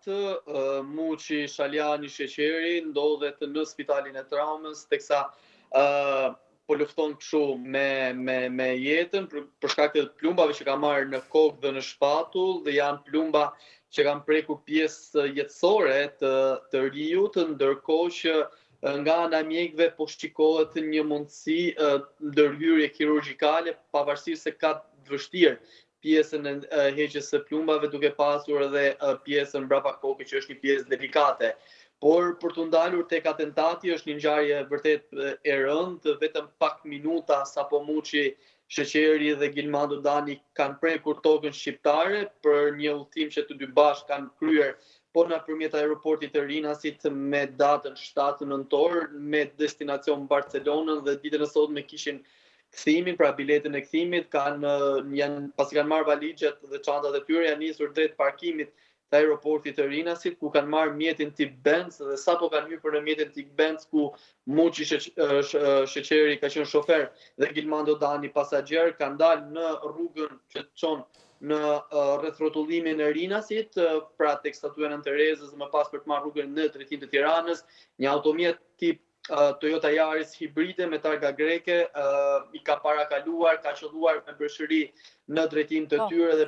natë, Muçi Shaljani Sheqeri ndodhet në spitalin e traumës, teksa po lufton kështu me jetën për shkak të plumbave që ka marrë në kokë dhe në shpatull, dhe janë plumba që kanë prekur pjesë jetësore të riut, ndërkohë që nga ana e mjekëve po shqikohet një mundësi ndërhyrje kirurgjikale, pavarësisht se ka të vështirë pjesën e heqjes së plumbave, duke pasur edhe pjesën mbrapa kokës që është një pjesë delikate. Por për të ndalur tek atentati është një ngjarje vërtet e rëndë, vetëm pak minuta sapo Muçi Sheqeri dhe Gilmando Dani kanë prekur tokën shqiptare për një udhëtim që të dy bashkë kanë kryer nëpërmjet aeroportit të Rinasit me datën 7 nëntor, me destinacion Barcelonën, dhe ditën e sotme kishin kthimin, pra biletën e kthimit, pasi kanë marrë valixhet dhe çantat e tyre, janë nisur drejt parkimit të aeroportit të Rinasit, ku kanë marrë mjetin tip Benz, dhe sapo kanë hyrë në mjetin tip Benz, ku Muçi Sheqeri ka qenë shofer dhe Gilmando Dani pasagjer, kanë dalë në rrugën që çon në rreth rrotullimin e Rinasit, pra tek statuja Nën Terezës, më pas për të marrë rrugën në drejtim të Tiranës, një automjet tip Toyota Yaris hibride me targa greke i ka parakaluar, ka qelluar me brëshëri në drejtim të tyre dhe